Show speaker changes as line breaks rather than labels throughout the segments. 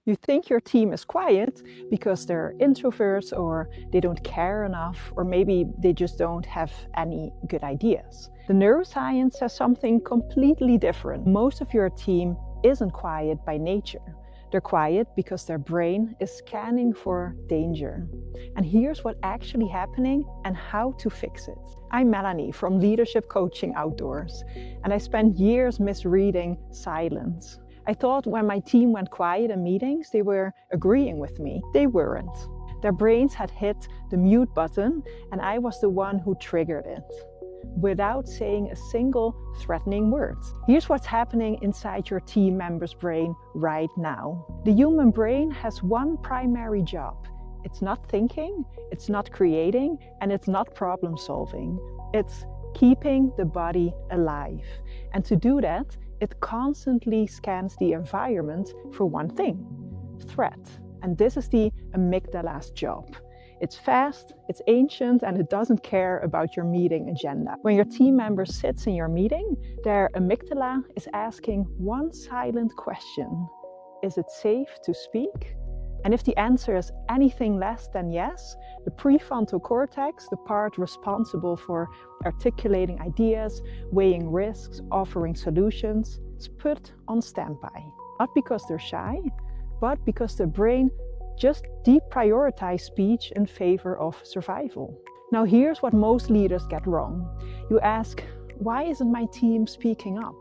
You think your team is quiet because they're introverts or they don't care enough, or maybe they just don't have any good ideas. The neuroscience says something completely different. Most of your team isn't quiet by nature. They're quiet because their brain is scanning for danger. And here's what's actually happening and how to fix it. I'm Melanie from Leadership Coaching Outdoors, and I spent years misreading silence. I thought when my team went quiet in meetings, they were agreeing with me. They weren't. Their brains had hit the mute button, and I was the one who triggered it, without saying a single threatening word. Here's what's happening inside your team member's brain right now. The human brain has one primary job. It's not thinking, it's not creating, and it's not problem solving. It's keeping the body alive. And to do that, it constantly scans the environment for one thing: threat. And this is the amygdala's job. It's fast, it's ancient, and it doesn't care about your meeting agenda. When your team member sits in your meeting, their amygdala is asking one silent question: is it safe to speak? And if the answer is anything less than yes, the prefrontal cortex, the part responsible for articulating ideas, weighing risks, offering solutions, is put on standby. Not because they're shy, but because the brain just deprioritizes speech in favor of survival. Now here's what most leaders get wrong. You ask, why isn't my team speaking up?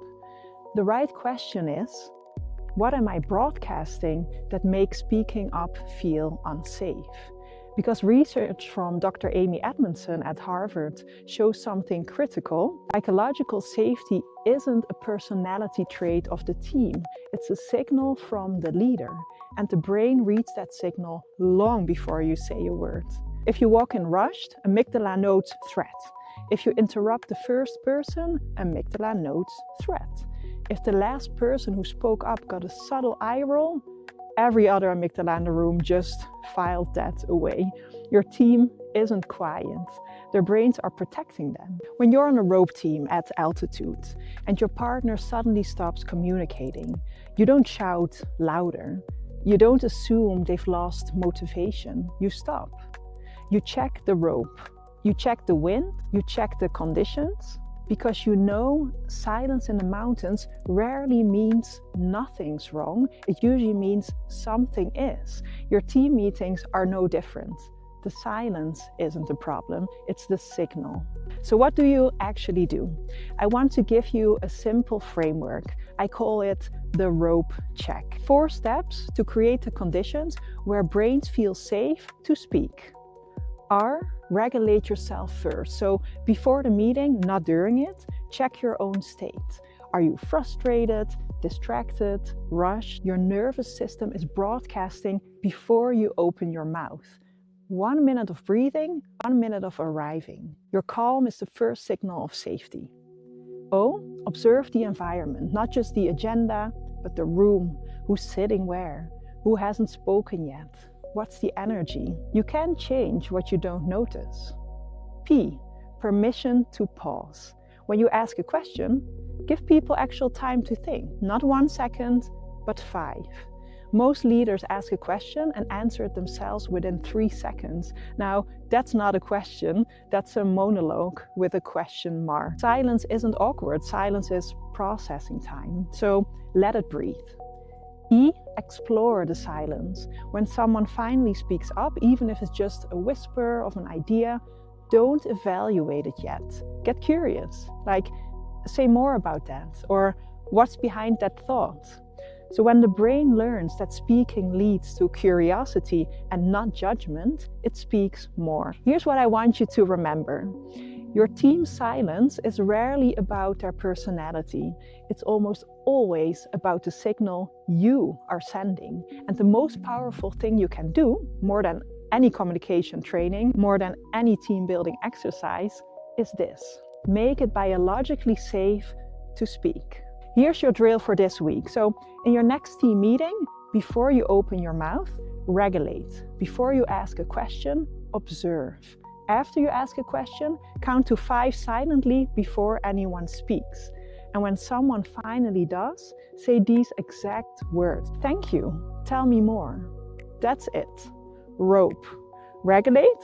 The right question is, what am I broadcasting that makes speaking up feel unsafe? Because research from Dr. Amy Edmondson at Harvard shows something critical. Psychological safety isn't a personality trait of the team. It's a signal from the leader. And the brain reads that signal long before you say a word. If you walk in rushed, amygdala notes threat. If you interrupt the first person, amygdala notes threat. If the last person who spoke up got a subtle eye roll, every other amygdala in the room just filed that away. Your team isn't quiet. Their brains are protecting them. When you're on a rope team at altitude and your partner suddenly stops communicating, you don't shout louder. You don't assume they've lost motivation. You stop. You check the rope. You check the wind. You check the conditions. Because you know silence in the mountains rarely means nothing's wrong. It usually means something is. Your team meetings are no different. The silence isn't the problem, it's the signal. So what do you actually do? I want to give you a simple framework. I call it the rope check. 4 steps to create the conditions where brains feel safe to speak. Regulate yourself first. So before the meeting, not during it, check your own state. Are you frustrated, distracted, rushed? Your nervous system is broadcasting before you open your mouth. 1 minute of breathing, 1 minute of arriving. Your calm is the first signal of safety. Observe the environment, not just the agenda, but the room. Who's sitting where? Who hasn't spoken yet? What's the energy? You can't change what you don't notice. P, permission to pause. When you ask a question, give people actual time to think. Not 1 second, but 5. Most leaders ask a question and answer it themselves within 3 seconds. Now, that's not a question, that's a monologue with a question mark. Silence isn't awkward, silence is processing time. So let it breathe. E, explore the silence. When someone finally speaks up, even if it's just a whisper of an idea, don't evaluate it yet. Get curious, like, say more about that, or what's behind that thought. So when the brain learns that speaking leads to curiosity and not judgment, it speaks more. Here's what I want you to remember. Your team's silence is rarely about their personality. It's almost always about the signal you are sending. And the most powerful thing you can do, more than any communication training, more than any team building exercise, is this. Make it biologically safe to speak. Here's your drill for this week. So in your next team meeting, before you open your mouth, regulate. Before you ask a question, observe. After you ask a question, count to 5 silently before anyone speaks. And when someone finally does, say these exact words. Thank you. Tell me more. That's it. R.O.P.E. Regulate,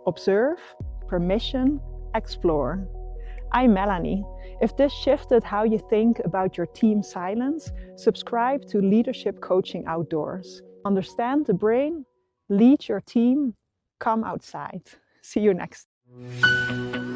observe, permission, explore. I'm Melanie. If this shifted how you think about your team silence, subscribe to Leadership Coaching Outdoors. Understand the brain, lead your team, come outside. See you next time.